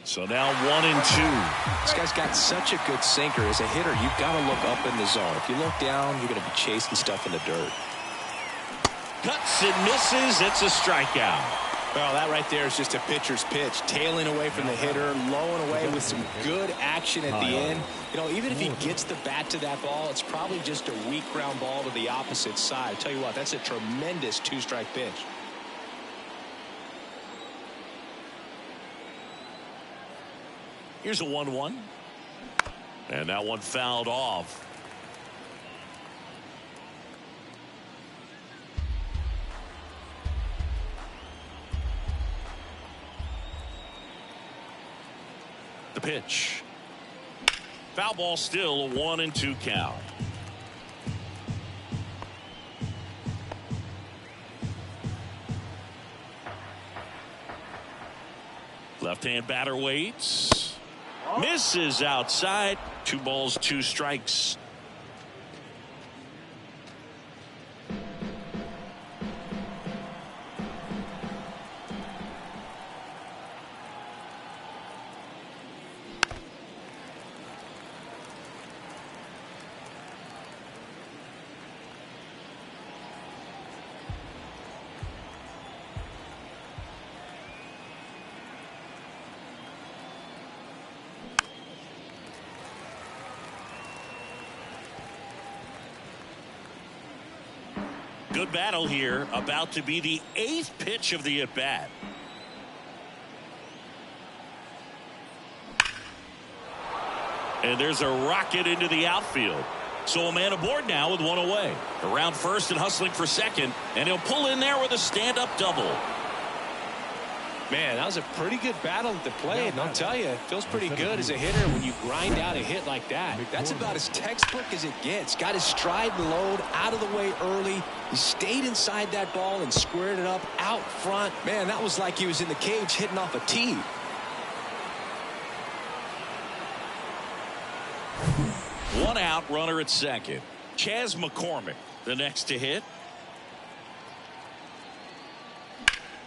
So now 1-2. This guy's got such a good sinker. As a hitter, you've got to look up in the zone. If you look down, you're going to be chasing stuff in the dirt. Cuts and misses. It's a strikeout. Well, that right there is just a pitcher's pitch. Tailing away from the hitter, lowing away with some good action at the end. You know, even if he gets the bat to that ball, it's probably just a weak ground ball to the opposite side. I tell you what, that's a tremendous 2-strike pitch. Here's a 1-1. And that one fouled off. The pitch. Foul ball, still a 1-2 count. Left-hand batter waits. Misses outside. 2 balls, 2 strikes. Good battle here, about to be the 8th pitch of the at-bat. And there's a rocket into the outfield. So a man aboard now with 1 away. Around first and hustling for second, and he'll pull in there with a stand-up double. Man, that was a pretty good battle at the plate, and I'll tell you, it feels pretty good as a hitter when you grind out a hit like that. That's about as textbook as it gets. Got his stride and load out of the way early. He stayed inside that ball and squared it up out front. Man, that was like he was in the cage hitting off a tee. One out, runner at second. Chas McCormick, the next to hit.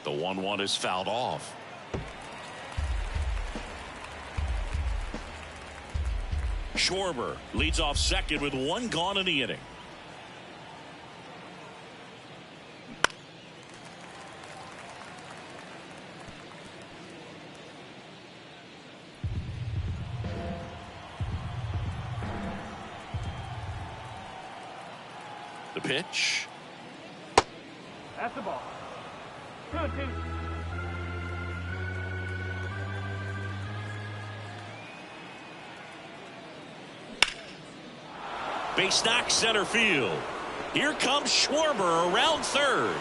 The 1-1 is fouled off. Schwarber leads off second with one gone in the inning. The pitch. That's the ball. 2-2. Base knock center field. Here comes Schwarber around third.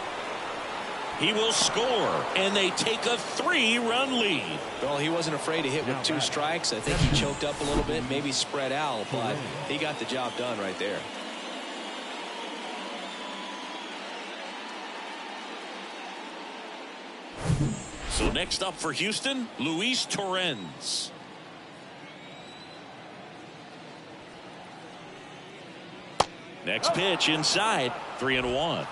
He will score, and they take a 3-run lead. Well, he wasn't afraid to hit with 2 strikes. I think he choked up a little bit, maybe spread out, but he got the job done right there. So next up for Houston, Luis Torrens. Next pitch inside, 3-1.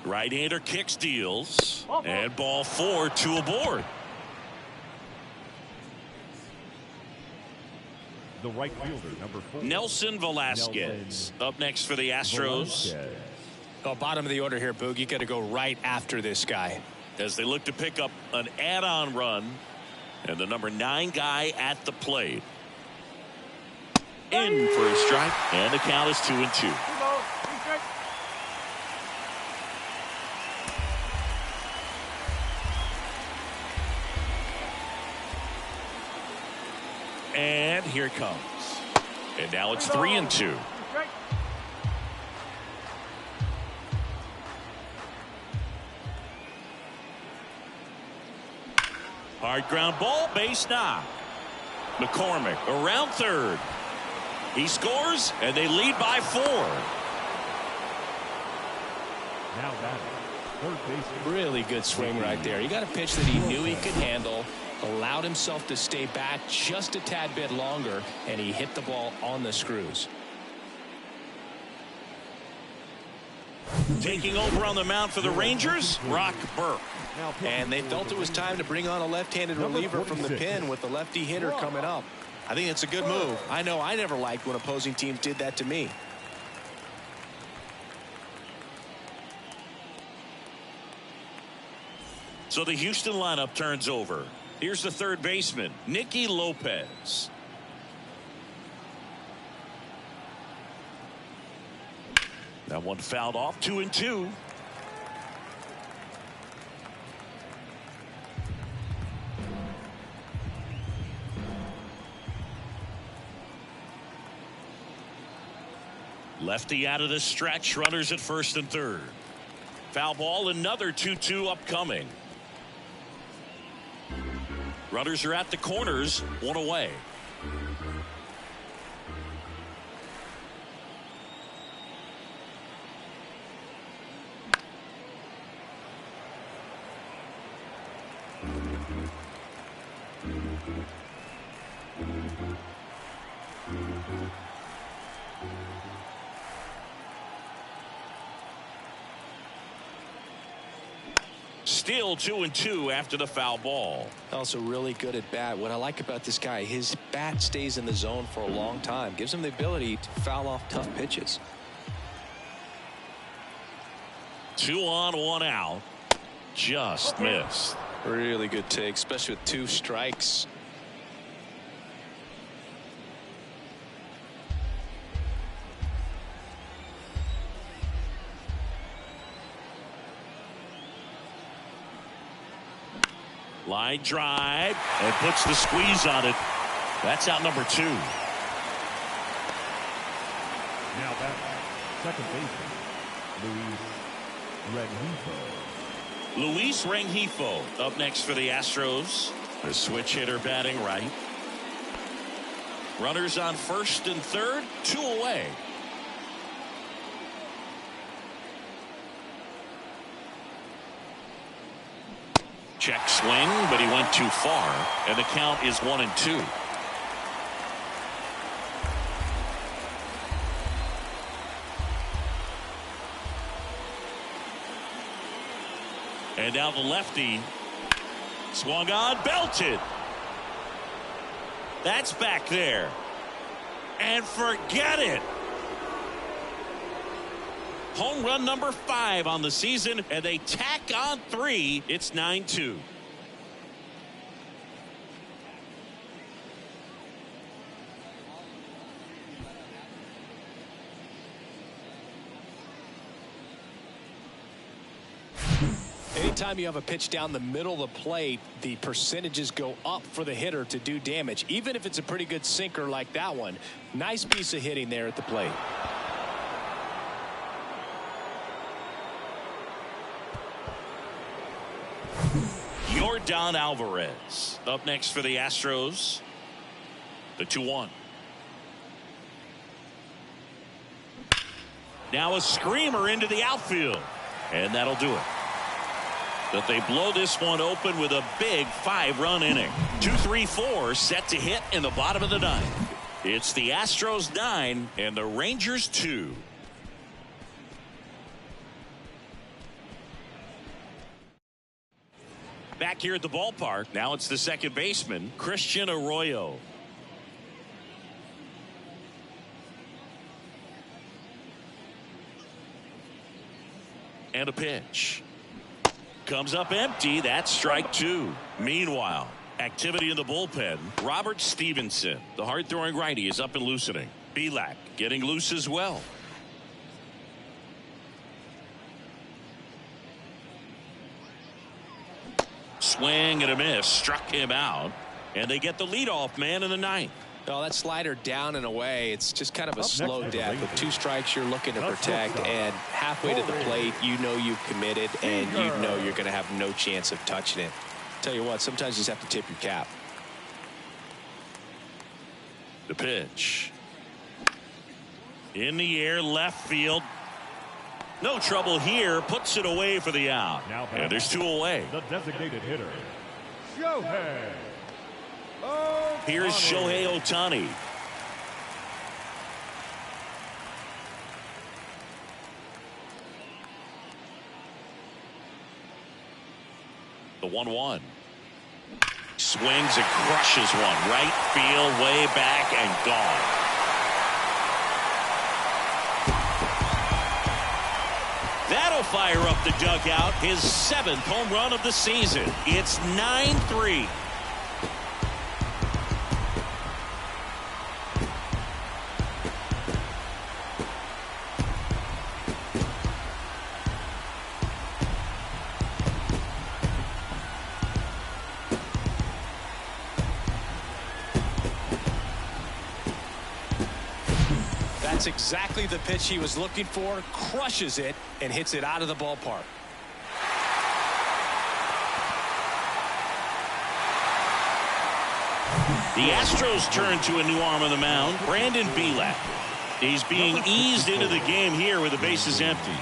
Right-hander kicks, deals, and ball 4, 2 aboard. The right fielder, number 4. Nelson Velasquez up next for the Astros. Well, bottom of the order here, Boog. You got to go right after this guy. As they look to pick up an add-on run, and the number 9 guy at the plate. In for a strike, and the count is 2-2. And here it comes. And now it's 3-2. Hard ground ball, base knock. McCormick around third. He scores, and they lead by 4. Now batting, third base. Really good swing right there. He got a pitch that he knew he could handle, allowed himself to stay back just a tad bit longer, and he hit the ball on the screws. Taking over on the mound for the Rangers, Brock Burke. And they felt it was time to bring on a left-handed reliever from the pen with the lefty hitter coming up. I think it's a good move. I know I never liked when opposing teams did that to me. So the Houston lineup turns over. Here's the third baseman, Nicky Lopez. That one fouled off, 2-2. Lefty out of the stretch, runners at first and third. Foul ball, another 2-2 upcoming. Runners are at the corners, 1 away. Still 2-2 after the foul ball. Also really good at bat. What I like about this guy, his bat stays in the zone for a long time. Gives him the ability to foul off tough pitches. 2 on, 1 out. Just missed. Really good take, especially with 2 strikes. Line drive and puts the squeeze on it. That's out number 2. Now back, second baseman, Luis Rengifo up next for the Astros. The switch hitter batting right. Runners on first and third, 2 away. Check swing, but he went too far, and the count is 1-2. And now the lefty swung on, belted. That's back there. And forget it. Home run number 5 on the season, and they tack on 3. It's 9-2. Anytime you have a pitch down the middle of the plate, the percentages go up for the hitter to do damage, even if it's a pretty good sinker like that one. Nice piece of hitting there at the plate. Yordan Alvarez up next for the Astros. The 2-1. Now a screamer into the outfield, and that'll do it. But they blow this one open with a big 5-run inning. 2-3-4 set to hit in the bottom of the 9th. It's the Astros 9 and the Rangers 2. Back here at the ballpark, now it's the second baseman, Christian Arroyo. And a pitch. Comes up empty. That's strike 2. Meanwhile, activity in the bullpen. Robert Stevenson, the hard-throwing righty, is up and loosening. Belak getting loose as well. Swing and a miss. Struck him out. And they get the leadoff man in the 9th. Well, that slider down and away, it's just kind of a slow death. With 2 strikes, you're looking to protect, and halfway to the plate, you know you've committed, and you know you're going to have no chance of touching it. Tell you what, sometimes you just have to tip your cap. The pitch. In the air, left field. No trouble here. Puts it away for the out. And there's 2 away. The designated hitter, Shohei. Here's Shohei Ohtani. The 1-1. Swings and crushes one. Right field, way back, and gone. That'll fire up the dugout. His 7th home run of the season. It's 9-3. That's exactly the pitch he was looking for. Crushes it and hits it out of the ballpark. The Astros turn to a new arm on the mound, Brandon Belak. He's being eased into the game here with the bases empty.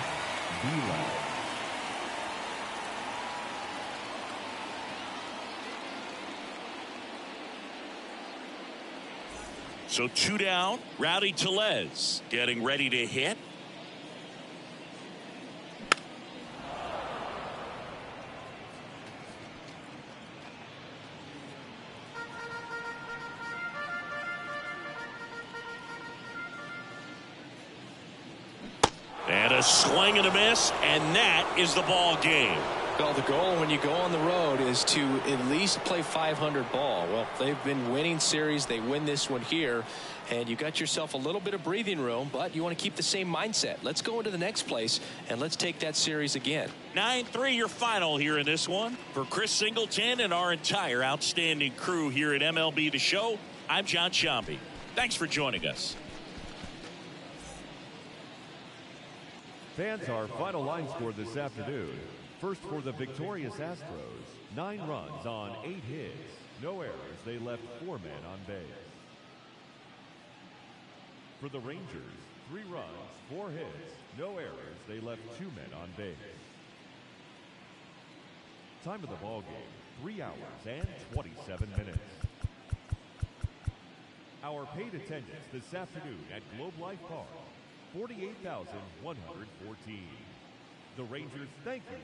So 2 down. Rowdy Tellez getting ready to hit. And a swing and a miss, and that is the ball game. Well, the goal when you go on the road is to at least play 500 ball. Well, they've been winning series. They win this one here, and you got yourself a little bit of breathing room, but you want to keep the same mindset. Let's go into the next place, and let's take that series again. 9-3 your final here in this one. For Chris Singleton and our entire outstanding crew here at MLB The Show, I'm John Sciambi. Thanks for joining us. Fans, our final line score this afternoon. First for the victorious Astros, 9 runs on 8 hits. No errors. They left 4 men on base. For the Rangers, 3 runs, 4 hits. No errors. They left 2 men on base. Time of the ball game, 3 hours and 27 minutes. Our paid attendance this afternoon at Globe Life Park, 48,114. The Rangers thank you